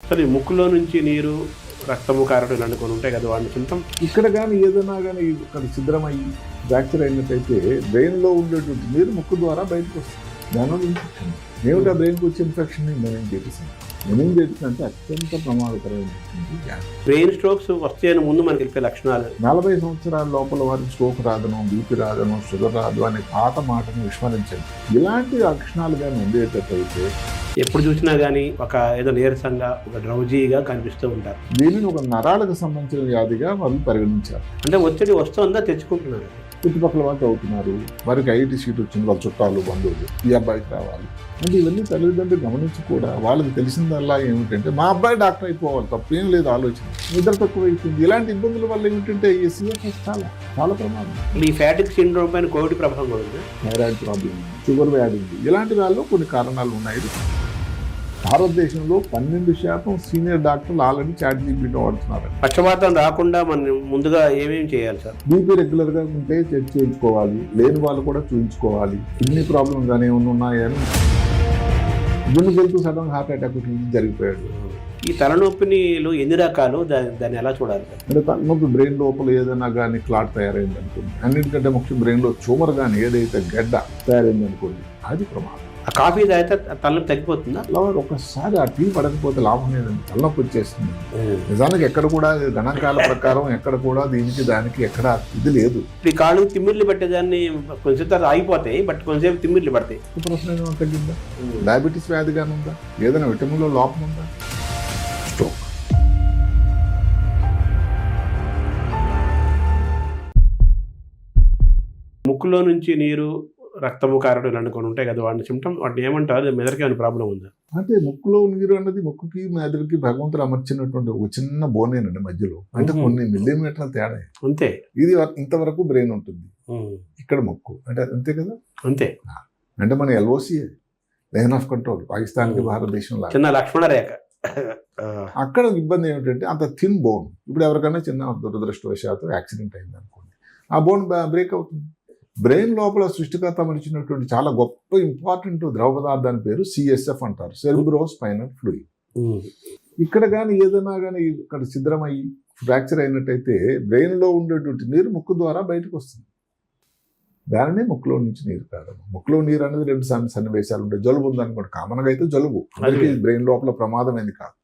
అసలు ఈ ముక్కులో నుంచి నీరు, రక్తము కారడం ఇలాంటి కొన్ని ఉంటాయి కదా, వాడిని సిమ్టమ్. ఇక్కడ కానీ ఏదైనా కానీ ఇక్కడ ఛిద్రమయ్యి ఫ్రాక్చర్ అయినట్టయితే బ్రెయిన్లో ఉండేటువంటి నీరు ముక్కు ద్వారా బయటకు వస్తుంది. దానివల్ల ఇన్ఫెక్షన్. ఏమిటా బ్రెయిన్కి వచ్చే ఇన్ఫెక్షన్ మెనింజైటిస్. మెనింజైటిస్ అంటే అత్యంత ప్రమాదకరమైనటువంటి వ్యాధి. బ్రెయిన్ స్ట్రోక్స్ వస్తాయని ముందు మనకి తెలిపే లక్షణాలు. 40 సంవత్సరాల లోపల వారికి స్ట్రోక్ రాదను, బీపీ రాదను, షుగర్ రాదు అనే పాత మాటను విస్మరించండి. ఇలాంటి లక్షణాలు కానీ ఉండేటట్టయితే ఎప్పుడు చూసినా కానీ ఒక ఏదో నీరసంగా, ఒక డ్రౌజీగా కనిపిస్తూ ఉంటారు. దీనిని ఒక నరాలకు సంబంధించిన వ్యాధిగా వాళ్ళు పరిగణించారు. అంటే ఒత్తిడి వస్తుందా, తెచ్చుకుంటున్నారు. చుట్టుపక్కల వాళ్ళు చదువుతున్నారు, వారికి ఐఐటీ సీట్ వచ్చింది, వాళ్ళ చుట్టాలు బంధువులు ఈ అబ్బాయికి రావాలి అంటే ఇవన్నీ తల్లిదండ్రులు గమనించి కూడా వాళ్ళకి తెలిసిందల్లా ఏమిటంటే మా అబ్బాయి డాక్టర్ అయిపోవాలి, తప్పేం లేదు ఆలోచన. నిద్ర తక్కువ అయిపోయింది. ఇలాంటి ఇబ్బందుల వల్ల ఏమిటంటే ఈ సిఎఫ్ఎస్ చాలా చాలా ప్రమాదం. ఈ ఫ్యాటిక్ సిండ్రోమ్ పైన కోవిడ్ ప్రభావం కూడా ఉంది. థైరాయిడ్ ప్రాబ్లం, షుగర్ వ్యాధి ఉంది. ఇలాంటి వాళ్ళలో కొన్ని కారణాలు ఉన్నాయి. భారతదేశంలో 12% సీనియర్ డాక్టర్లు ఆల్రెడీ ChatGPT వాడుతున్నారు. పక్షపాతం రాకుండా మనం ముందుగా ఏమేమి చేయాలి సార్? బీపీ రెగ్యులర్గా ఉంటే చెక్ చేయించుకోవాలి, లేని వాళ్ళు కూడా చూయించుకోవాలి. కిడ్నీ ప్రాబ్లం కానీ ఏమైనా ఉన్నాయని గుండె వెళ్తూ సడన్ హార్ట్ అటాక్ జరిగిపోయాడు. ఈ తలనొప్పినిలో ఎన్ని రకాలు, దాన్ని ఎలా చూడాలి సార్? అంటే తలనొప్పి బ్రెయిన్ లోపల ఏదైనా కానీ క్లాట్ తయారైంది అనుకోండి, అన్నింటికంటే ముఖ్యం బ్రెయిన్లో ట్యూమర్ కానీ ఏదైతే గడ్డ తయారైంది అనుకోండి, అది ప్రమాదం. ఆ కాఫీ తాగితే తలనొప్పి తగ్గిపోతుందా? అలా ఒకసారి ఆ టీ పడకపోతే లాభం లేదండి, తలనొప్పి వచ్చేస్తుంది. నిజానికి ఎక్కడ కూడా గణాంకాల ప్రకారం ఎక్కడ కూడా దీనికి దానికి ఎక్కడ ఇది లేదు. ఈ కాళ్ళు తిమ్మిర్లు పట్టేదాన్ని కొంచెం తర్వాత ఆగిపోతాయి, బట్ కొంచెంసేపు తిమ్మిర్లు పడతాయి. ప్రశ్న ఏమైనా తగ్గిందా? డయాబెటీస్ వ్యాధి కానీ ఉందా? ఏదైనా విటమిన్లో లోపం ఉందా? స్ట్రోక్. ముక్కులో నుంచి నీరు, రక్తము కారడం ఇలాంటి కొన్ని ఉంటాయి కదా, వాడిని సిమ్టమ్, వాటిని ఏమంటారు? మెదడుకి ఏమైనా ప్రాబ్లం ఉందా? అంటే ముక్కులో నీరు అన్నది ముక్కుకి మెదడుకి భగవంతుడు అమర్చినటువంటి ఒక చిన్న బోనేనండి మధ్యలో. అంటే కొన్ని మిల్లీమీటర్ల తేడా అంతే. ఇది ఇంతవరకు బ్రెయిన్ ఉంటుంది, ఇక్కడ ముక్కు అంటే అంతే కదా. అంతే. అంటే మన LOC లైన్ ఆఫ్ కంట్రోల్, పాకిస్తాన్కి భారతదేశంలో చిన్న లక్ష్మణ రేఖ. అక్కడ ఇబ్బంది ఏమిటంటే అంత థిన్ బోన్. ఇప్పుడు ఎవరికైనా చిన్న దురదృష్టవశాత్తు యాక్సిడెంట్ అయింది అనుకోండి, ఆ బోన్ బ్రేక్ అవుతుంది. బ్రెయిన్ లోపల సృష్టికర్త మనిచినటువంటి చాలా గొప్ప ఇంపార్టెంట్ ద్రవ పదార్థాన్ని పేరు CSF అంటారు, సెరిబ్రో స్పైనల్ ఫ్లూయిడ్. ఇక్కడ కానీ ఏదైనా కానీ ఇక్కడ ఛిద్రమయ్యి ఫ్రాక్చర్ అయినట్టయితే బ్రెయిన్లో ఉండేటువంటి నీరు ముక్కు ద్వారా బయటకు వస్తుంది. దానినే ముక్కులో నుంచి నీరు కాదు. ముక్కులో నీరు అనేది 2 సన్నివేశాలు ఉంటాయి. జలుబు ఉందనుకోండి, కామన్గా అయితే జలుబు అది బ్రెయిన్ లోపల ప్రమాదమైంది కాదు.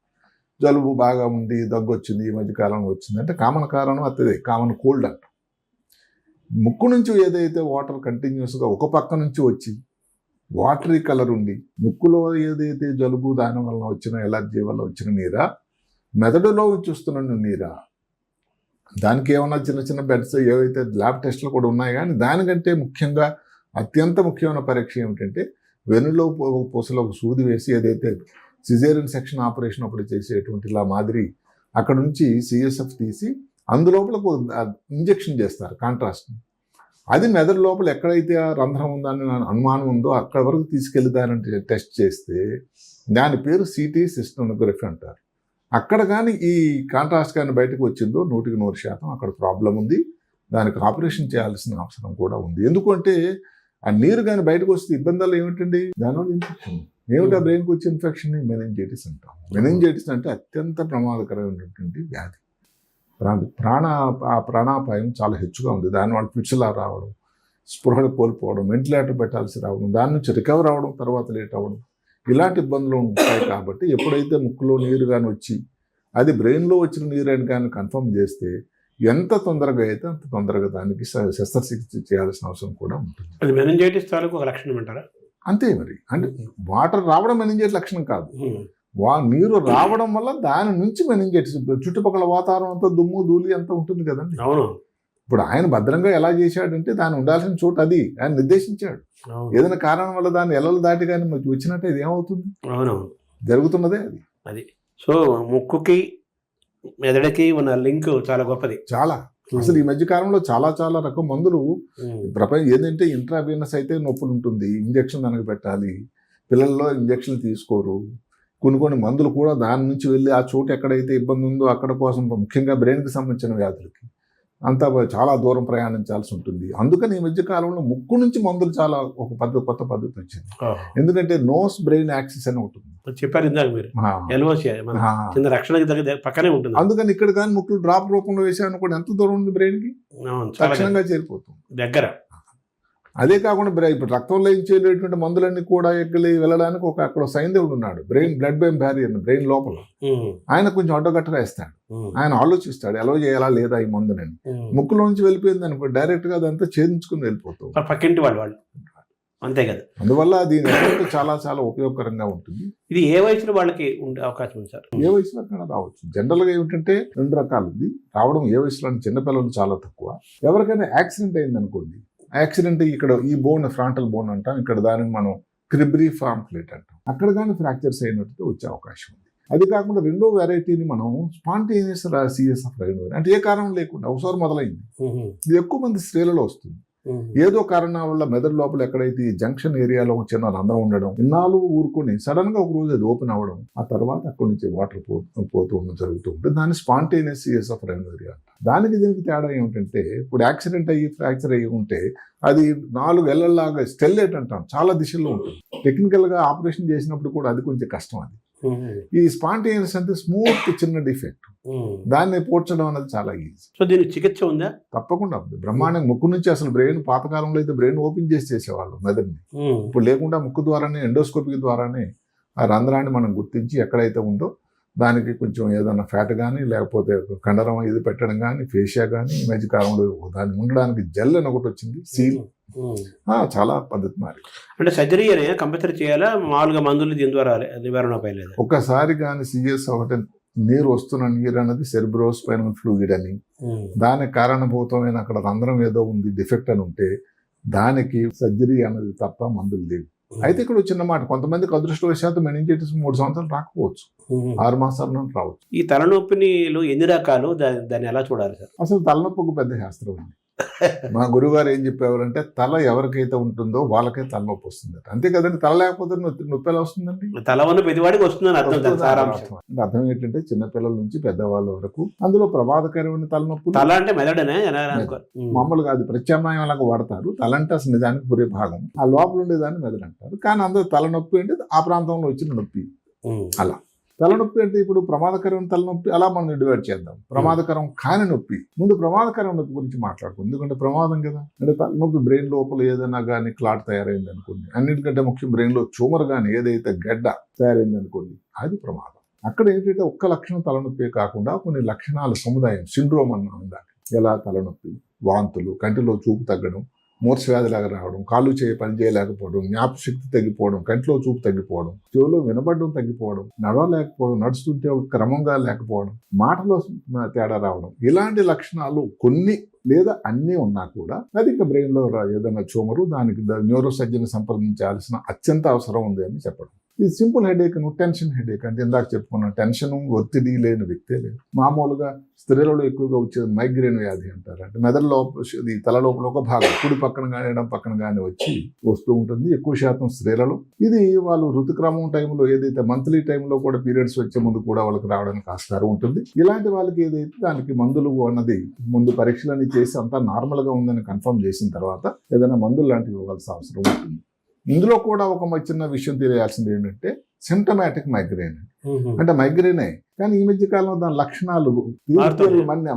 జలుబు బాగా ఉంది, దగ్గు వచ్చింది, ఈ మధ్య కాలంలో వచ్చింది అంటే కామన్ కారణం అదే కామన్ కోల్డ్ అంట. ముక్కు నుంచి ఏదైతే వాటర్ కంటిన్యూస్గా ఒక పక్క నుంచి వచ్చి వాటరీ కలర్ ఉండి ముక్కులో ఏదైతే జలుబు దాని వలన వచ్చిన ఎలర్జీ వల్ల వచ్చిన నీరా, మెదడులో చూస్తున్న నీరా, దానికి ఏమన్నా చిన్న చిన్న బెడ్స్ ఏవైతే ల్యాబ్ టెస్టులు కూడా ఉన్నాయి. కానీ దానికంటే ముఖ్యంగా అత్యంత ముఖ్యమైన పరీక్ష ఏమిటంటే వెన్నులో పూసలో ఒక సూది వేసి ఏదైతే సిజేరియన్ సెక్షన్ ఆపరేషన్ అప్పుడు చేసేటువంటి ఇలా మాదిరి అక్కడ నుంచి CSF తీసి అందులోపల ఇంజెక్షన్ చేస్తారు కాంట్రాస్ట్. అది మెదడు లోపల ఎక్కడైతే ఆ రంధ్రం ఉందని అనుమానం ఉందో అక్కడ వరకు తీసుకెళ్లి దాన్ని టెస్ట్ చేస్తే దాని పేరు CT సిస్టోనోగ్రఫీ అంటారు. అక్కడ కానీ ఈ కాంట్రాస్ట్ కానీ బయటకు వచ్చిందో 100% అక్కడ ప్రాబ్లం ఉంది, దానికి ఆపరేషన్ చేయాల్సిన అవసరం కూడా ఉంది. ఎందుకంటే ఆ నీరు కానీ బయటకు వస్తే ఇబ్బందులు ఏమిటండి, దానివల్ల ఇన్ఫెక్షన్. ఏమిటా బ్రెయిన్కి వచ్చే ఇన్ఫెక్షన్? మెనింజైటిస్ అంటాం. మెనింజైటిస్ అంటే అత్యంత ప్రమాదకరమైనటువంటి వ్యాధి. ప్రాణాపాయం చాలా హెచ్చుగా ఉంది. దానివల్ల పిచ్చులా రావడం, స్పృహలు కోల్పోవడం, వెంటిలేటర్ పెట్టాల్సి రావడం, దాని నుంచి రికవర్ అవ్వడం, తర్వాత లేట్ అవ్వడం, ఇలాంటి ఇబ్బందులు ఉంటాయి. కాబట్టి ఎప్పుడైతే ముక్కులో నీరు కానీ వచ్చి అది బ్రెయిన్లో వచ్చిన నీరు అని కానీ కన్ఫర్మ్ చేస్తే ఎంత తొందరగా అయితే అంత తొందరగా దానికి శస్త్రచికిత్స చేయాల్సిన అవసరం కూడా ఉంటుంది. అది మెనింజైటిస్ తాలూకు ఒక లక్షణం అంటారా? అంతే మరి. అంటే వాటర్ రావడం మెనింజైటిస్ లక్షణం కాదు, నీరు రావడం వల్ల దాని నుంచి మెనింజైటిస్. చుట్టుపక్కల వాతావరణం అంతా దుమ్ము ధూళి అంతా ఉంటుంది కదండి. అవును. ఇప్పుడు ఆయన భద్రంగా ఎలా చేశాడంటే దాన్ని ఉండాల్సిన చోటు అది ఆయన నిర్దేశించాడు. ఏదైనా కారణం వల్ల దాన్ని ఎల్లలు దాటి కానీ వచ్చినట్టే ఇది ఏమవుతుంది? అవునవును, జరుగుతున్నదే అది. అది సో ముక్కుకి మెదడుకి ఉన్న లింక్ చాలా గొప్పది. చాలా అసలు ఈ మధ్య కాలంలో చాలా రకం మందులు ప్రపంచం ఏంటంటే ఇంట్రావీనస్ అయితే నొప్పులు ఉంటుంది, ఇంజక్షన్ దానికి పెట్టాలి, పిల్లల్లో ఇంజక్షన్లు తీసుకోరు. కొన్ని మందులు కూడా దాని నుంచి వెళ్ళి ఆ చోటు ఎక్కడైతే ఇబ్బంది ఉందో అక్కడ కోసం, ముఖ్యంగా బ్రెయిన్కి సంబంధించిన వ్యాధులకి అంతా చాలా దూరం ప్రయాణించాల్సి ఉంటుంది. అందుకని ఈ మధ్య కాలంలో ముక్కు నుంచి మందులు చాలా ఒక కొత్త పద్ధతి వచ్చింది. ఎందుకంటే నోస్ బ్రెయిన్ యాక్సిస్ అని ఉంటుంది, చెప్పారు ఇందాక మీరు. LOC మన కింద రక్షణకి పక్కనే ఉంటుంది. అందుకని ఇక్కడ కానీ ముక్కులు డ్రాప్ రూపంలో వేసాను కూడా ఎంత దూరం ఉంది బ్రెయిన్ కి, తక్షణంగా చేరిపోతుంది దగ్గర. అదే కాకుండా ఇప్పుడు రక్తంలో ఇచ్చేటువంటి మందులన్నీ కూడా ఎక్కలి వెళ్ళడానికి అక్కడ సైంధవుడు ఉన్నాడు, బ్లడ్ బ్రెయిన్ బ్యారియర్, బ్రెయిన్ లోపల. ఆయన కొంచెం అడ్డగట్టగా ఇస్తాడు, ఆయన ఆలోచిస్తాడు ఎలా చేయాలా లేదా ఈ మందునని. ముక్కులోంచి వెళ్ళిపోయింది అనుకో డైరెక్ట్ గా అదంతా ఛేదించుకుని వెళ్ళిపోతాం పక్కింటి వాళ్ళు అంతే కదా. అందువల్ల దీని ఎఫెక్ట్ చాలా చాలా ఉపయోగకరంగా ఉంటుంది. ఇది ఏ వయసులో వాళ్ళకి ఉండే అవకాశం ఉంది సార్? ఏ వయసులో కన్నా రావచ్చు. జనరల్ గా ఏమిటంటే 2 రకాలు ఉంది రావడం. ఏ వయసులో అంటే చిన్నపిల్లలు చాలా తక్కువ. ఎవరికైనా యాక్సిడెంట్ అయింది అనుకోండి, యాక్సిడెంట్ ఇక్కడ ఈ బోన్ ఫ్రాంటల్ బోన్ అంటాం, ఇక్కడ దానికి మనం క్రిబ్రిఫార్మ్ ప్లేట్ అంటాం, అక్కడ కానీ ఫ్రాక్చర్స్ అయినట్టు వచ్చే అవకాశం ఉంది. అది కాకుండా రెండో వెరైటీని మనం స్పాంటేనియస్ CSF రైనోవేరియా, అంటే ఏ కారణం లేకుండా ఒకసారి మొదలైంది. ఇది ఎక్కువ మంది స్త్రీలలో వస్తుంది. ఏదో కారణం వల్ల మెదడు లోపల ఎక్కడైతే ఈ జంక్షన్ ఏరియాలో చిన్న రంధ్రం ఉండడం, ఇన్నాళ్ళు ఊరుకొని సడన్ గా ఒక రోజు అది ఓపెన్ అవ్వడం, ఆ తర్వాత అక్కడి నుంచి వాటర్ పోతూ ఉండడం జరుగుతూ ఉంటుంది. దాన్ని స్పాంటేనియస్ CSF రైనోవేరియా అంటారు. దానికి దీనికి తేడా ఏమిటంటే, ఇప్పుడు యాక్సిడెంట్ అయ్యి ఫ్రాక్చర్ అయ్యి ఉంటే అది 4 ఏళ్లలాగా స్టెల్లేట్ అంటాం, చాలా దిశల్లో ఉంటుంది. టెక్నికల్ గా ఆపరేషన్ చేసినప్పుడు కూడా అది కొంచెం కష్టం. అది ఈ స్పాంటేనియస్ అంటే స్మూత్ చిన్న డిఫెక్ట్, దాన్ని పోడ్చడం అనేది చాలా ఈజీ. సో దీనికి చికిత్స ఉందా? తప్పకుండా ఉంది. బ్రహ్మాండంగా ముక్కు నుంచి అసలు బ్రెయిన్, పాతకాలంలో అయితే బ్రెయిన్ ఓపెన్ చేసి చేసేవాళ్ళు మెదడుని. ఇప్పుడు లేకుండా ముక్కు ద్వారానే ఎండోస్కోపీ ద్వారానే ఆ రంధ్రాన్ని మనం గుర్తించి ఎక్కడైతే ఉందో దానికి కొంచెం ఏదైనా ఫ్యాట్ కానీ లేకపోతే కండరం ఇది పెట్టడం కానీ, ఫేషియా కానీ, ఈ మధ్య కాలంలో దాన్ని ఉండడానికి జెల్ అని ఒకటి వచ్చింది, సీల్. చాలా పద్ధతి మారి. అంటే సర్జరీ కంపల్సరీ చేయాలా, మామూలుగా మందులు దీని ద్వారా నివారణ లేదు? ఒక్కసారి కానీ సీరియస్ అవ్వటే నీరు వస్తున్న నీరు అనేది సెరిబ్రోస్పైనల్ ఫ్లూయిడ్ అని, దానికి కారణభూతమైన అక్కడ రంధ్రం ఏదో ఉంది డిఫెక్ట్ అని ఉంటే దానికి సర్జరీ అనేది తప్ప మందులు లేవు. అయితే ఇక్కడ చిన్న మాట, కొంతమందికి అదృష్టవశాత్తు మెనింజైటిస్ 3 సంవత్సరాలు రాకపోవచ్చు, 6 మాసాల నుండి రావచ్చు. ఈ తలనొప్పినిలో ఎన్ని రకాలు, దాన్ని ఎలా చూడాలి సార్? అసలు తలనొప్పి ఒక పెద్ద శాస్త్రం ఉంది. మా గురువుగారు ఏం చెప్పేవారంటే, తల ఎవరికైతే ఉంటుందో వాళ్ళకే తలనొప్పి వస్తుంది. అంతే కదండి, తల లేకపోతే నొప్పి ఎలా వస్తుందండి? తల ఉన్న ప్రతివాడికి వస్తుందని అర్థం ఏంటంటే చిన్నపిల్లల నుంచి పెద్దవాళ్ళ వరకు అందులో ప్రమాదకరమైన తలనొప్పి. తల అంటే మెదడనే మామూలుగా అది ప్రత్యామ్నాయం లాగా వాడతారు. తల అంటే అసలు నిజానికి పురే భాగం, ఆ లోపల ఉండేదాన్ని మెదడు అంటారు. కానీ అందరూ తలనొప్పి అంటే ఆ ప్రాంతంలో వచ్చిన నొప్పి. అలా తలనొప్పి అంటే ఇప్పుడు ప్రమాదకరమైన తలనొప్పి అలా మనం డివైడ్ చేద్దాం. ప్రమాదకరం కాని నొప్పి, ముందు ప్రమాదకరం నొప్పి గురించి మాట్లాడుకుందాం. ఎందుకంటే ప్రమాదం కదా. అంటే తలనొప్పి బ్రెయిన్ లోపల ఏదైనా కానీ క్లాట్ తయారైంది అనుకోండి, అన్నిటికంటే ముఖ్యం బ్రెయిన్ లో ట్యూమర్ కానీ ఏదైతే గడ్డ తయారైంది అనుకోండి, అది ప్రమాదం. అక్కడ ఏంటంటే ఒక్క లక్షణం తలనొప్పి కాకుండా కొన్ని లక్షణాల సముదాయం, సిండ్రోమ్ అన్న ఉందా, ఎలా తలనొప్పి, వాంతులు, కంటిలో చూపు తగ్గడం, మూర్ఛవ్యాధిలాగా రావడం, కాళ్ళు చేయి పని చేయలేకపోవడం, జ్ఞాపశక్తి తగ్గిపోవడం, కంటిలో చూపు తగ్గిపోవడం, చెవులో వినబడడం తగ్గిపోవడం, నడవలేకపోవడం, నడుస్తుంటే ఒక క్రమంగా లేకపోవడం, మాటలో తేడా రావడం, ఇలాంటి లక్షణాలు కొన్ని లేదా అన్నీ ఉన్నా కూడా అది ఇంకా బ్రెయిన్ లో ఏదైనా ట్యూమరు, దానికి న్యూరో సర్జన్ సంప్రదించాల్సిన అత్యంత అవసరం ఉంది అని చెప్పడం. ఇది సింపుల్ హెడేక్, టెన్షన్ హెడేక్ అంటే ఇందాక చెప్పుకున్న టెన్షన్, ఒత్తిడి లేని వ్యక్తే లేదు. మామూలుగా స్త్రీలలో ఎక్కువగా వచ్చేది మైగ్రేన్ వ్యాధి అంటారు. అంటే మెదడు లోపల, తల లోపల ఒక భాగం కుడి పక్కన కానీ ఎడం పక్కన కానీ వచ్చి వస్తూ ఉంటుంది. ఎక్కువ శాతం స్త్రీలలో ఇది వాళ్ళు ఋతుక్రమం టైంలో, ఏదైతే మంత్లీ టైంలో కూడా పీరియడ్స్ వచ్చే ముందు కూడా వాళ్ళకి రావడానికి ఆస్కారం ఉంటుంది. ఇలాంటి వాళ్ళకి ఏదైతే దానికి మందులు అన్నది ముందు పరీక్షలన్నీ చేసి అంతా నార్మల్ గా ఉందని కన్ఫర్మ్ చేసిన తర్వాత ఏదైనా మందులు లాంటివి ఇవ్వాల్సిన అవసరం ఉంటుంది. ఇందులో కూడా ఒక చిన్న విషయం తెలియాల్సింది ఏంటంటే, సిమ్టమాటిక్ మైగ్రేన్ అంటే మైగ్రేనే, కానీ ఈ మధ్య కాలంలో దాని లక్షణాలు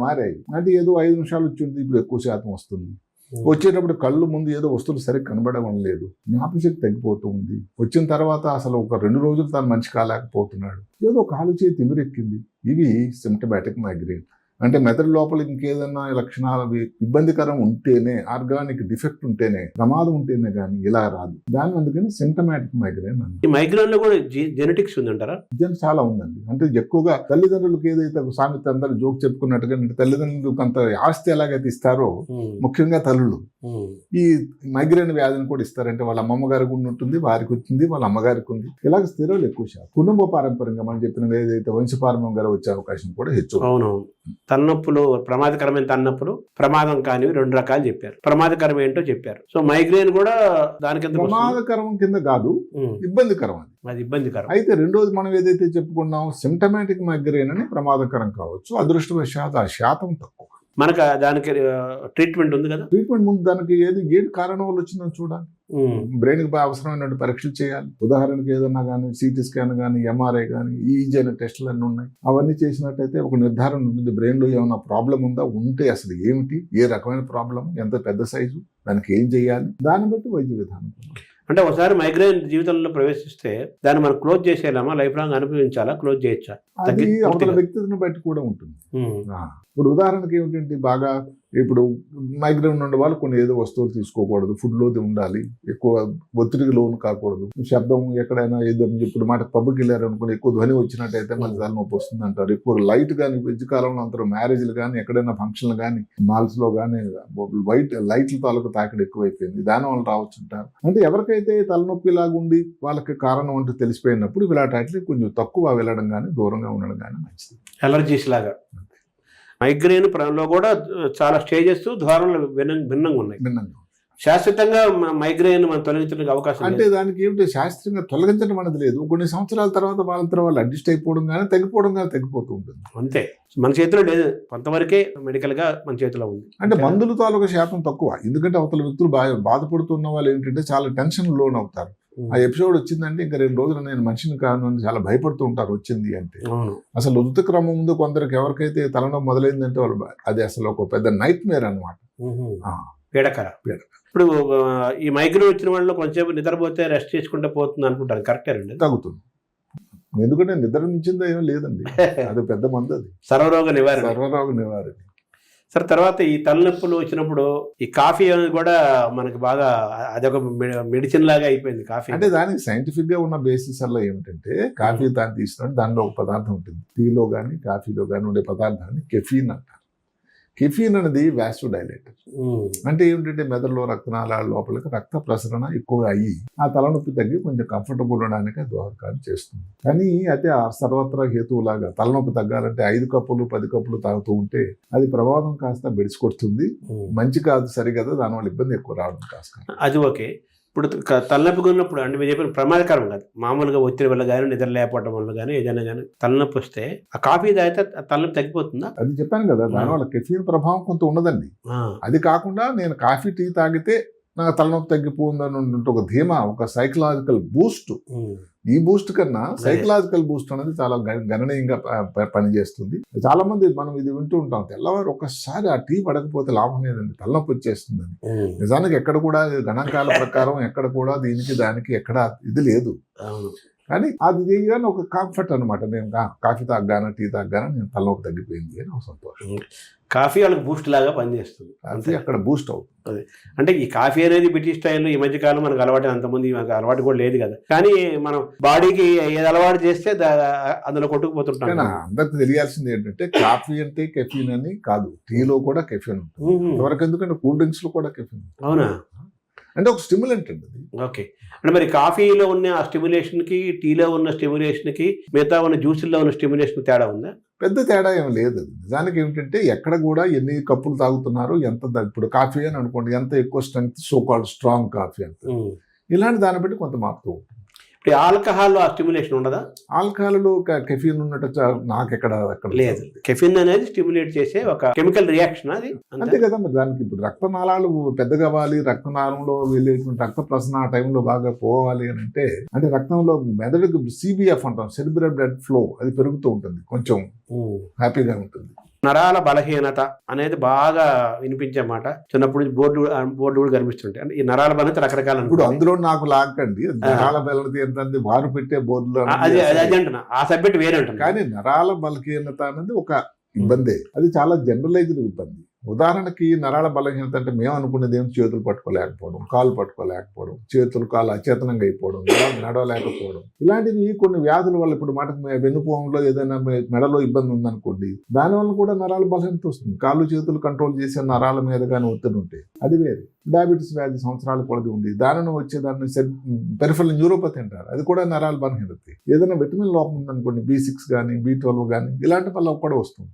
మారాయి. అంటే ఏదో 5 నిమిషాలు వచ్చింది, ఇప్పుడు ఎక్కువ శాతం వస్తుంది. వచ్చేటప్పుడు కళ్ళు ముందు ఏదో వస్తువులు సరిగ్గా కనబడడం లేదు, జ్ఞాపశక్తి తగ్గిపోతూ ఉంది. వచ్చిన తర్వాత అసలు ఒక 2 రోజులు తను మనిషి కాలేకపోతున్నాడు, ఏదో కాలు చేయి తిమిరెక్కింది. ఇవి సిమ్టమాటిక్ మైగ్రేన్. అంటే మెదడు లోపల ఇంకేదన్నా లక్షణాలు ఇబ్బందికరం ఉంటేనే, ఆర్గానిక్ డిఫెక్ట్ ఉంటేనే, ప్రమాదం ఉంటేనే కానీ ఇలా రాదు. దాని అందుకని సిమ్టమాటిక్ మైగ్రేన్ అన్న. ఈ మైగ్రేన్ లో కూడా జెనెటిక్స్ ఉందంటారా? చాలా ఉందండి. అంటే ఎక్కువగా తల్లిదండ్రులకు ఏదైతే సామెత అందరూ జోక్ చెప్పుకున్నట్టుగా, తల్లిదండ్రులకు అంత ఆస్తి ఎలాగైతే ఇస్తారో, ముఖ్యంగా తల్లులు ఈ మైగ్రేన్ వ్యాధిని కూడా ఇస్తారంటే వాళ్ళ అమ్మమ్మ గారికి ఉంటుంది, వారికి వచ్చింది, వాళ్ళ అమ్మగారికి ఉంది. ఇలాగ స్త్రీలు ఎక్కువ శాతం కుటుంబ పారంపర్యంగా మనం చెప్పిన ఏదైతే వంశపారంపర్యంగా వచ్చే అవకాశం కూడా ಹೆಚ್ಚು. అవునవును. తలనొప్పులు, ప్రమాదకరమైన తలనొప్పులు, ప్రమాదం కానివి 2 రకాలు చెప్పారు. ప్రమాదకరం ఏంటో చెప్పారు. సో మైగ్రేన్ కూడా దానికి ప్రమాదకరం కింద కాదు, ఇబ్బందికరం. అది ఇబ్బందికరం. అయితే రెండోది మనం ఏదైతే చెప్పుకున్నాం సిమ్టమాటిక్ మైగ్రేన్ అని ప్రమాదకరం కావచ్చు. అదృష్టవశాత్తు ఆ శాతం తక్కువ. మనకు దానికి ట్రీట్మెంట్ ఉంది కదా. ట్రీట్మెంట్ ముందు దానికి ఏది కారణం వల్ల వచ్చిందని చూడాలి. బ్రెయిన్కి అవసరమైన పరీక్షలు చేయాలి. ఉదాహరణకి ఏదన్నా కానీ సిటీ స్కాన్ కానీ ఎంఆర్ఐ కానీ ఈజీ అనే టెస్టులు అన్నీ ఉన్నాయి. అవన్నీ చేసినట్టయితే ఒక నిర్ధారణ ఉంటుంది. బ్రెయిన్లో ఏమైనా ప్రాబ్లం ఉందా, ఉంటే అసలు ఏమిటి, ఏ రకమైన ప్రాబ్లం, ఎంత పెద్ద సైజు, దానికి ఏం చేయాలి, దాన్ని బట్టి వైద్య విధానం. అంటే ఒకసారి మైగ్రేన్ జీవితంలో ప్రవేశిస్తే దాన్ని మనం క్లోజ్ చేసేయాలమా, లైఫ్ లాంగ్ అనుభవించాలా, క్లోజ్ చేయొచ్చా? అది అవతల వ్యక్తిని బట్టి కూడా ఉంటుంది. ఇప్పుడు ఉదాహరణకి ఏమిటంటే బాగా ఇప్పుడు మైగ్రేన్ ఉండే వాళ్ళు కొన్ని ఏదో వస్తువులు తీసుకోకూడదు, ఫుడ్లో ఉండాలి, ఎక్కువ ఒత్తిడికి లోను కాకూడదు, శబ్దం ఎక్కడైనా ఏదో ఇప్పుడు మాట పబ్కి వెళ్ళారు అనుకోండి, ఎక్కువ ధ్వని వచ్చినట్టయితే మనకి తలనొప్పి వస్తుంది అంటారు. ఎక్కువ లైట్ కానీ మధ్య కాలంలో అంటారు మ్యారేజ్లు కానీ ఎక్కడైనా ఫంక్షన్లు కానీ మాల్స్లో కానీ లైట్ల తాలూకు తాకిడి ఎక్కువైపోయింది, దానివల్ల రావచ్చు అంటారు. అంటే ఎవరికైతే తలనొప్పి లాగా ఉండి వాళ్ళకి కారణం అంటే తెలిసిపోయినప్పుడు ఇలాంటి కొంచెం తక్కువ వెళ్ళడం కానీ దూరంగా ఉండడం కానీ మంచిది. అలర్జీస్ లాగా మైగ్రేన్ లో కూడా చాలా స్టేజెస్ ధోరణులు భిన్నంగా ఉన్నాయి. శాశ్వతంగా మైగ్రేన్ మనం తొలగించడానికి అవకాశం అంటే దానికి ఏమిటి శాస్త్రీయంగా తొలగించడం అనేది లేదు. కొన్ని సంవత్సరాల తర్వాత వాళ్ళు అడ్జస్ట్ అయిపోవడం కానీ తగ్గిపోవడం కానీ తగ్గిపోతూ ఉంటుంది. అంతే, మన చేతిలో లేదు, కొంతవరకే మెడికల్ గా మన చేతిలో ఉంది. అంటే మందుల తాలూకా శాతం తక్కువ. ఎందుకంటే అవతల వ్యక్తులు బాధపడుతున్న వాళ్ళు ఏంటంటే చాలా టెన్షన్ లోన్ అవుతారు. ఆ ఎపిసోడ్ వచ్చిందంటే ఇంకా 2 రోజులు నేను మనిషిని కాను అని చాలా భయపడుతూ ఉంటారు వచ్చింది అంటే. అసలు ఋతుక్రమం ముందు కొందరికి ఎవరికైతే తలనొప్పి మొదలైందంటే వాళ్ళు అది అసలు ఒక పెద్ద నైట్ మేర్ అనమాట, పీడకర. ఇప్పుడు ఈ మైగ్రేన్ వచ్చిన వాళ్ళు కొంచెం నిద్రపోతే రెస్ట్ చేసుకుంటే పోతుంది అనుకుంటారు, కరెక్టే అండి? తగ్గుతుంది. ఎందుకంటే నిద్ర మించిందో ఏమీ లేదండి, అది పెద్ద మందు, అది సర్వరోగ నివారణ. సరే, తర్వాత ఈ తలనొప్పులు వచ్చినప్పుడు ఈ కాఫీ అనేది కూడా మనకి బాగా అదొక మెడిసిన్ లాగా అయిపోయింది కాఫీ. అంటే దానికి సైంటిఫిక్ గా ఉన్న బేసిస్ అలా ఏమిటంటే కాఫీ దాన్ని తీసుకున్నట్టు దానిలో ఒక పదార్థం ఉంటుంది. టీలో కానీ కాఫీలో కానీ ఉండే పదార్థాన్ని కెఫీన్ అంటారు. కెఫీన్ అనేది వాసోడైలేటర్. అంటే ఏమిటంటే మెదడులో రక్తనాళాల లోపలికి రక్త ప్రసరణ ఎక్కువ అయ్యి ఆ తలనొప్పి తగ్గి కొంచెం కంఫర్టబుల్ ఉండడానికి దోహదకారం చేస్తుంది. కానీ అయితే ఆ సర్వత్రా హేతువులాగా తలనొప్పి తగ్గాలంటే 5 కప్పులు 10 కప్పులు తాగుతూ ఉంటే అది ప్రభావం కాస్త బెడిసికొడుతుంది. మంచి కాదు, సరిగదా, దానివల్ల ఇబ్బంది ఎక్కువ రావడం కాస్త. అది ఓకే. ఇప్పుడు తలనొప్పి ఉన్నప్పుడు అంటే మీరు చెప్పిన ప్రమాదకరం కాదు, మామూలుగా ఒత్తిడి వల్ల కానీ నిద్ర లేకపోవడం వల్ల కానీ ఏదైనా కానీ తలనొప్పి వస్తే ఆ కాఫీ తాగితే తలనొప్పి తగ్గిపోతుందా? అది చెప్పాను కదా, దానివల్ల కెఫీన్ ప్రభావం కొంత ఉండదండి. అది కాకుండా నేను కాఫీ టీ తాగితే నాకు తలనొప్పి తగ్గిపోతుందని ఒక ధీమా, ఒక సైకలాజికల్ బూస్ట్. ఈ బూస్ట్ కన్నా సైకలాజికల్ బూస్ట్ అనేది చాలా గణనీయంగా పనిచేస్తుంది. చాలా మంది మనం ఇది వింటూ ఉంటాం, తెల్లవారు ఒక్కసారి ఆ టీ పడకపోతే లాభం లేదండి, తలనొప్పి వచ్చేస్తుందని. నిజానికి ఎక్కడ కూడా గణాంకాల ప్రకారం ఎక్కడ కూడా దీనికి దానికి ఎక్కడ ఇది లేదు. కానీ అది చేయగానే ఒక కంఫర్ట్ అనమాట, నేను కాఫీ తాగ్గానా టీ తాగ్గానా నేను తలనొప్పి తగ్గిపోయింది అని ఒక సంతోషం. కాఫీ వాళ్ళకి బూస్ట్ లాగా పనిచేస్తుంది, అంతే, అక్కడ బూస్ట్ అవుతుంది. అంటే ఈ కాఫీ అనేది బ్రిటిష్ స్టైల్ ఈ మధ్య కాలం మనకు అలవాటు, అంతమంది మనకు అలవాటు కూడా లేదు కదా. కానీ మనం బాడీకి ఏది అలవాటు చేస్తే అందులో కొట్టుకుపోతుంటాం. అందరికి తెలియాల్సింది ఏంటంటే కాఫీ అంటే కెఫీన్ అని కాదు, టీలో కూడా కెఫీన్ ఉంటుంది. ఎవరికి ఎందుకంటే కూల్ డ్రింక్స్ లో కూడా కెఫీన్. అవునా? అంటే ఒక స్టిమ్యులెంట్ అండి అది. ఓకే. అంటే మరి కాఫీలో ఉన్న ఆ స్టిమ్యులేషన్కి టీలో ఉన్న స్టిమ్యులేషన్కి మిగతా ఉన్న జ్యూసుల్లో ఉన్న స్టిమ్యులేషన్ తేడా ఉందా? పెద్ద తేడా ఏం లేదు. నిజానికి ఏమిటంటే ఎక్కడ కూడా ఎన్ని కప్పులు తాగుతున్నారు, ఎంత ఇప్పుడు కాఫీ అని అనుకోండి, ఎంత ఎక్కువ strength so called strong coffee అంటే ఇలాంటి దాన్ని బట్టి కొంత మారుతూ ఉంటుంది. ఇప్పుడు ఆల్కహాల్ ఆ స్టిమ్యులేషన్ ఉండదా? ఆల్కహాల్లో కెఫీన్ ఉన్నట్టు నాకు ఎక్కడ లేదు. కెఫీన్ అనేది స్టిమ్యులేట్ చేసే ఒక కెమికల్ రియాక్షన్, అది అంతే కదా. మరి దానికి ఇప్పుడు రక్తనాళాలు పెద్దగా అవ్వాలి, రక్తనాళంలో వెళ్ళేటువంటి రక్త ప్రసరణ ఆ టైంలో బాగా పోవాలి అని అంటే రక్తంలో మెదడుకు సిబిఎఫ్ అంటాం, సెరిబ్రల్ బ్లడ్ ఫ్లో, అది పెరుగుతూ ఉంటుంది, కొంచెం హ్యాపీగా ఉంటుంది. నరాల బలహీనత అనేది బాగా వినిపించే మాట, చిన్నప్పుడు బోర్డు కూడా కనిపిస్తుంటాయి. అంటే ఈ నరాల బలహీనత రకరకాల. ఇప్పుడు అందులో నాకు లాక్కండి నరాల బలహీనత ఏంటంటే వారు పెట్టే బోర్డులో అది అంటున్నా, ఆ సబ్జెక్ట్ వేరే ఉంటుంది. కానీ నరాల బలహీనత అనేది ఒక ఇబ్బందే, అది చాలా జనరలైజ్డ్ ఇబ్బంది. ఉదాహరణకి నరాల బలహీనత అంటే మేము అనుకునేది ఏం చేతులు పట్టుకోలేకపోవడం, కాళ్ళు పట్టుకోలేకపోవడం, చేతులు కాళ్ళు అచేతనంగా అయిపోవడం, నడవలేకపోవడం, ఇలాంటివి కొన్ని వ్యాధుల వల్ల. ఇప్పుడు మాట వెన్నుపోవంలో ఏదైనా మెడలో ఇబ్బంది ఉందనుకోండి, దానివల్ల కూడా నరాల బలహీనత వస్తుంది. కాళ్ళు చేతులు కంట్రోల్ చేసే నరాల మీద కానీ ఒత్తిడి ఉంటే అది వేరే. డయాబెటీస్ వ్యాధి సంవత్సరాల కొలది ఉంది, దానిని వచ్చేదాన్ని పెరిఫరల్ న్యూరోపతి అంటారు, అది కూడా నరాల బలహీనత. ఏదైనా విటమిన్ లోపం ఉందనుకోండి, B6 కానీ B12 కానీ ఇలాంటి వల్ల కూడా వస్తుంది.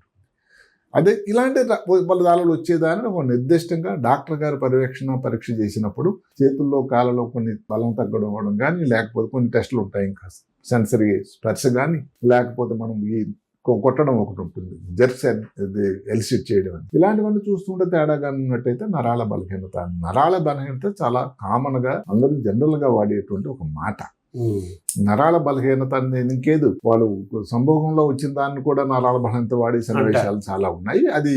అదే ఇలాంటి దానిలో వచ్చేదాన్ని ఒక నిర్దిష్టంగా డాక్టర్ గారు పరీక్ష చేసినప్పుడు చేతుల్లో కాళ్ళలో కొన్ని బలం తగ్గడం కానీ, లేకపోతే కొన్ని టెస్టులు ఉంటాయి, ఇంకా సెన్సరీ స్పర్శ కానీ, లేకపోతే మనం ఈ కొట్టడం ఒకటి ఉంటుంది, జెర్క్స్ ఎలిసిట్ చేయడం అని. ఇలాంటివన్నీ చూస్తుంటే తేడాగా ఉన్నట్టయితే నరాల బలహీనత. నరాల బలహీనత చాలా కామన్ గా అందరూ జనరల్ గా వాడేటువంటి ఒక మాట. నరాల బలహీనత అనేది ఇంకేదు, వాళ్ళు సంభోగంలో వచ్చిన దాన్ని కూడా నరాల బలహీనత వాడే సన్నివేశాలు చాలా ఉన్నాయి. అది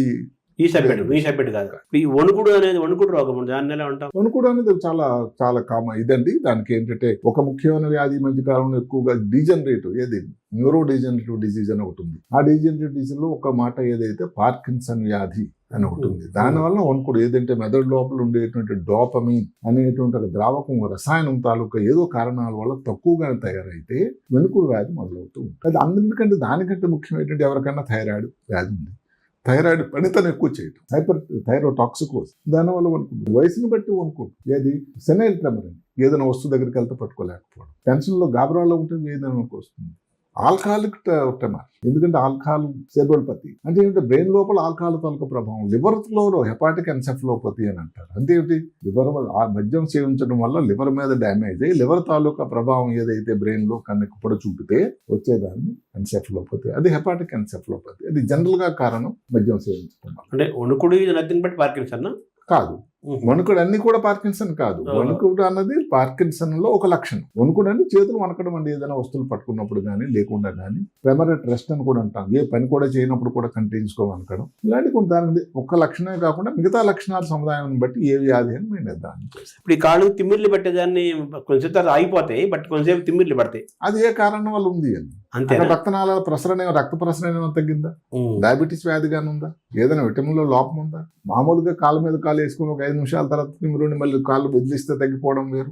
ఈ సబ్జెక్ట్ కాదు. ఈ వణుకుడు అనేది వణుకుడు రోగం, దాన్ని ఎలా ఉంటాం? వణుకుడు అనేది చాలా చాలా కామన్ ఇదండి. దానికి ఏంటంటే ఒక ముఖ్యమైన వ్యాధి ఈ మధ్య కాలంలో ఎక్కువగా డీజనరేటివ్, ఏది న్యూరో డీజనరేటివ్ డిసీజ్ అని ఒకటి ఉంది. ఆ డీజనరేటివ్ డిసీజ్ లో ఒక మాట ఏదైతే పార్కిన్సన్ వ్యాధి అని ఒకటి ఉంది. దానివల్ల వణుకుడు ఏదంటే మెదడు లోపల ఉండేటువంటి డోపమిన్ అనేటువంటి ఒక ద్రావకం, రసాయనం తాలూకా ఏదో కారణాల వల్ల తక్కువగా తయారైతే వణుకుడు వ్యాధి మొదలవుతూ ఉంటుంది. అందుకంటే దానికంటే ముఖ్యం ఏంటంటే ఎవరికైనా థైరాయిడ్ వ్యాధి ఉంది, థైరాయిడ్ పనితనం ఎక్కువ చేయటం, హైపర్ థైరోటాక్సికోస్, దానివల్ల వణుకుంటుంది. వయసుని బట్టి వణుకుంటుంది. ఏది సెనైల్ ట్రెమర్ అని, ఏదైనా వస్తువు దగ్గరికి వెళ్తే పట్టుకోలేకపోవడం, టెన్షన్లో గాబరాల్లో ఉంటుంది, ఏదైనా వస్తుంది. ఆల్కహాలిక్ ట్రెమర్, ఎందుకంటే ఆల్కహాల్ సెర్బోల్పతి అంటే ఏంటంటే బ్రెయిన్ లోపల ఆల్కహాల్ తాలూకా ప్రభావం. లివర్ లో హెపాటిక్ ఎన్సెఫలోపతి అని అంటారు. అంటే ఏంటి, లివర్ మద్యం సేవించడం వల్ల లివర్ మీద డ్యామేజ్ అయ్యి లివర్ తాలూకా ప్రభావం ఏదైతే బ్రెయిన్ లో కన్నెక్కి పొడ చూపితే వచ్చేదాన్ని ఎన్సెఫలోపతి. అది హెపాటిక్ ఎన్సెఫలోపతి. అది జనరల్ గా కారణం మద్యం సేవించడం. అంటే వణుకుడు నథింగ్ బట్ పార్కిన్సన్ కాదు, వణుకుడు అన్ని కూడా పార్కిన్సన్ కాదు. వణుకుడు అన్నది పార్కిన్సన్ లో ఒక లక్షణం. వణుకుడు అంటే చేతులు వణకడం అండి, ఏదైనా వస్తువులు పట్టుకున్నప్పుడు కానీ లేకుండా కానీ. ప్రెమరెట్ రెస్ట్ అని కూడా అంటాం, ఏ పని కూడా చేయనప్పుడు కూడా కంటిన్యూస్గా వణకడం. ఇలాంటి కొంత దాని ఒక లక్షణమే కాకుండా మిగతా లక్షణాల సముదాయాన్ని బట్టి ఏ వ్యాధి అని మేము నిర్ధారణ చేస్తాం. ఇప్పుడు ఈ కాళ్ళు తిమ్మిర్లు పట్టేదాన్ని కొంచెం తర్వాత ఆగిపోతాయి, బట్ కొంచెంసేపు తిమ్మిర్లు పడతాయి. అది ఏ కారణం వల్ల ఉంది అని అంతే. రక్తనాళాల ప్రసరణ, రక్త ప్రసరణ ఏమైనా తగ్గిందా, డయాబెటీస్ వ్యాధిగానే ఉందా, ఏదైనా విటమిన్లో లోపం ఉందా? మామూలుగా కాళ్ళ మీద కాలు వేసుకుని ఒక 5 నిమిషాల తర్వాత తిమ్మిరుని మళ్ళీ కాళ్ళు బదిలిస్తే తగ్గిపోవడం వేరు.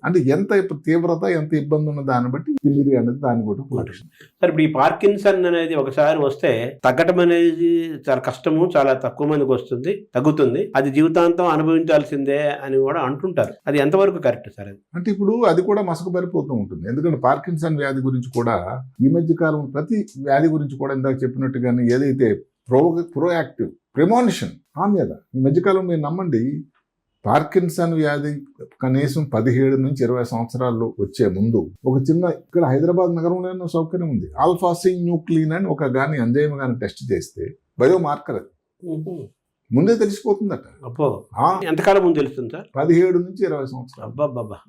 అంటే ఎంత తీవ్రత, ఎంత ఇబ్బంది ఉన్న దాన్ని బట్టి తిమ్మిరి అనేది దాని కూడా లక్షణం. సరే, ఇప్పుడు ఈ పార్కిన్సన్ అనేది ఒకసారి వస్తే తగ్గటం అనేది చాలా కష్టము, చాలా తక్కువ మందికి వస్తుంది, తగ్గుతుంది, అది జీవితాంతం అనుభవించాల్సిందే అని కూడా అంటుంటారు. అది ఎంతవరకు కరెక్ట్ సార్? అది అంటే ఇప్పుడు అది కూడా మసకబరిపోతూ ఉంటుంది. ఎందుకంటే పార్కిన్సన్ వ్యాధి గురించి కూడా ఈ మధ్య కాలం ప్రతి వ్యాధి గురించి కూడా ఇందాక చెప్పినట్టుగానే ఏదైతే ప్రోయాక్టివ్ ప్రిమానిషన్ ఆ మీద ఈ మధ్యకాలం మీరు నమ్మండి, పార్కిన్సన్ వ్యాధి కనీసం 17 నుంచి 20 సంవత్సరాల్లో వచ్చే ముందు ఒక చిన్న ఇక్కడ హైదరాబాద్ నగరంలో సౌకర్యం ఉంది, ఆల్ఫాసిన్యూక్లిన్ అని ఒక గాని ఎంజైమ్ గాని టెస్ట్ చేస్తే బయోమార్కర్ అది ముందే తెలిసిపోతుందట. ఎంతకాలం ముందు తెలుస్తుంది సార్? 17 నుంచి 20 సంవత్సరాలు.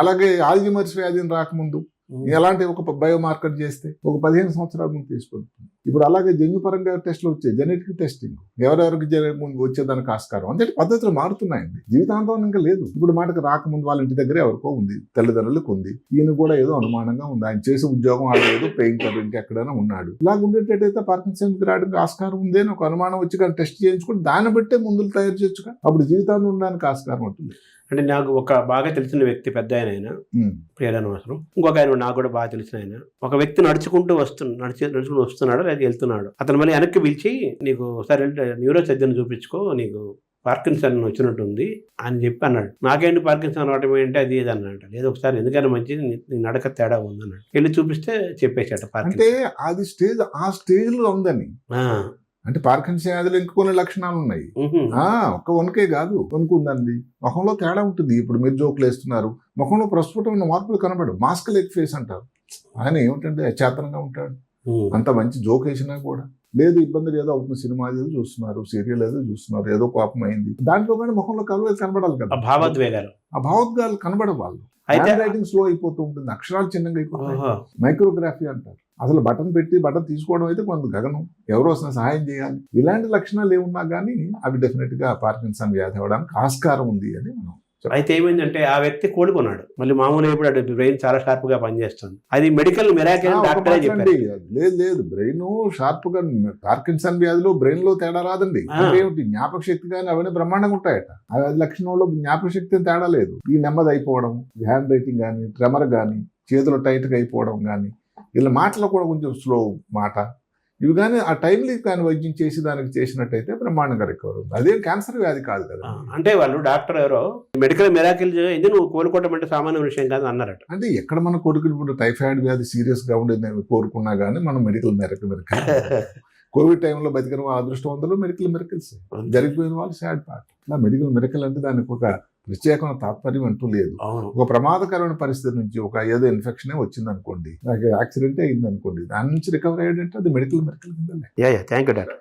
అలాగే ఆల్జిమర్స్ వ్యాధిని రాకముందు ఎలాంటి ఒక బయోమార్కర్ చేస్తే ఒక 15 సంవత్సరాల ముందు తీసుకుంటుంది. ఇప్పుడు అలాగే జన్యుపరంగా టెస్ట్లు వచ్చాయి, జెనెటిక్ టెస్టింగ్, ఎవరెవరికి వచ్చేదానికి ఆస్కారం. అంటే పద్ధతులు మారుతున్నాయండి, జీవితాంతం ఇంకా లేదు. ఇప్పుడు మాటకు రాకముందు వాళ్ళ ఇంటి దగ్గర ఎవరికో ఉంది, తల్లిదండ్రులకు ఉంది, ఈయన కూడా ఏదో అనుమానంగా ఉంది, ఆయన చేసే ఉద్యోగం ఆడలేదు, పెయింటర్ ఇంకెక్కడైనా ఉన్నాడు. ఇలాగ ఉండేటట్టయితే పార్కిన్సన్ రావడానికి ఆస్కారం ఉంది అని ఒక అనుమానం వచ్చి కానీ టెస్ట్ చేయించుకుని దాన్ని బట్టే మందులు తయారు చేయొచ్చుగా, అప్పుడు జీవితాంతం ఉండడానికి ఆస్కారం ఉంటుంది. అంటే నాకు ఒక బాగా తెలిసిన వ్యక్తి, పెద్ద ఆయన, ప్రియమైన అవసరం, ఇంకొక ఆయన నాకు కూడా బాగా తెలిసిన ఆయన, ఒక వ్యక్తి నడుచుకుంటూ వస్తున్నాడు, లేదా వెళ్తున్నాడు. అతను మళ్ళీ వెనక్కి పిలిచి, నీకు ఒకసారి న్యూరో సర్జన్ చూపించుకో, నీకు పార్కిన్సన్ వచ్చినట్టుంది అని చెప్పి అన్నాడు. నాకేంటి పార్కిన్సన్ రావడం ఏంటి అది ఇది అన్నాడు. లేదు ఒకసారి ఎందుకైనా మంచిది, నీ నడక తేడా ఉందన్నాడు. వెళ్ళి చూపిస్తే చెప్పేశాట అంటే అది స్టేజ్, ఆ స్టేజ్ లో ఉందని. అంటే పార్కిన్సన్ వ్యాధిలో ఇంకా కొన్ని లక్షణాలు ఉన్నాయి. ఒక్క వణుకే కాదు, వణుకు ఉందండి, ముఖంలో తేడా ఉంటుంది. ఇప్పుడు మీరు జోకులు వేస్తున్నారు, ముఖంలో ప్రస్ఫుటమైన మార్పులు కనబడు, మాస్క్ లెగ్ ఫేస్ అంటారు. ఆయన ఏమిటంటే అచేతనంగా ఉంటాడు, అంత మంచి జోక్ వేసినా కూడా లేదు, ఇబ్బంది ఏదో అవుతుంది, సినిమా ఏదో చూస్తున్నారు, సీరియల్ ఏదో చూస్తున్నారు, ఏదో కోపం అయింది, దాంట్లో కానీ ముఖంలో కలవలు కనబడాలి కదా, ఆ భావోద్వేగాలు కనబడ వాళ్ళు. హ్యాండ్ రైటింగ్ స్లో అయిపోతూ ఉంటుంది, అక్షరాలు చిన్నగా అయిపోతాయి, మైక్రోగ్రఫీ అంటారు. అసలు బటన్ తీసుకోవడం అయితే కొంత గగనం, ఎవరో వస్తున్న సహాయం చేయాలి. ఇలాంటి లక్షణాలు ఏమున్నా కానీ అవి డెఫినెట్ గా పార్కిన్సన్ వ్యాధి అవ్వడానికి ఆస్కారం ఉంది అని మనం. అయితే ఏమైందంటే ఆ వ్యక్తి కోలుకున్నాడు, మళ్ళీ మామూలు ఇప్పుడు బ్రెయిన్ చాలా షార్ప్ గా పనిచేస్తుంది. అది మెడికల్ మిరాకిల్ డాక్టరే చెప్పారు. లేదు బ్రెయిన్ షార్ప్ గా, పార్కిన్సన్ వ్యాధిలో బ్రెయిన్ లో తేడా రాదండి. ఏమిటి, జ్ఞాపక శక్తి కానీ అవన్నీ బ్రహ్మాండంగా ఉంటాయట. ఆ లక్షణంలో జ్ఞాపక శక్తి తేడా లేదు. ఈ నెమ్మది అయిపోవడం, హ్యాండ్ రైటింగ్ కానీ, ట్రెమర్ కానీ, చేతులు టైట్ గా అయిపోవడం కానీ, ఇలా మాటలో కూడా కొంచెం స్లో మాట, ఇవి కానీ ఆ టైంలీ కానీ వైద్యం చేసి దానికి చేసినట్టయితే బ్రహ్మాండంగా రికవర్ ఉంది. అదేం క్యాన్సర్ వ్యాధి కాదు కదా. అంటే వాళ్ళు డాక్టర్ ఎవరో మెడికల్ మిరాకిల్ ఇది నువ్వు కోలుకోవడం అంటే సామాన్య విషయం కాదు అన్నారట. అంటే ఎక్కడ మన కొడుకులు ఇప్పుడు టైఫాయిడ్ వ్యాధి సీరియస్ గా ఉండేది నేను కోరుకున్నా కానీ మనం మెడికల్ మిరాకిల్ కోవిడ్ టైంలో బతికిన వాళ్ళ అదృష్టవంతులు మెడికల్ మిరకల్స్, జరిగిపోయిన వాళ్ళు సాడ్ పార్ట్. ఇలా మెడికల్ మిరకల్ అంటే దానికి ఒక ప్రత్యేకమైన తాత్పర్యం అంటూ లేదు. అవును. ఒక ప్రమాదకరమైన పరిస్థితి నుంచి ఒక ఏదో ఇన్ఫెక్షనే వచ్చింది అనుకోండి, నాకు యాక్సిడెంటే అయింది అనుకోండి, దాని నుంచి రికవర్ అయ్యాడంటే అది మెడికల్ కింద. Thank you doctor.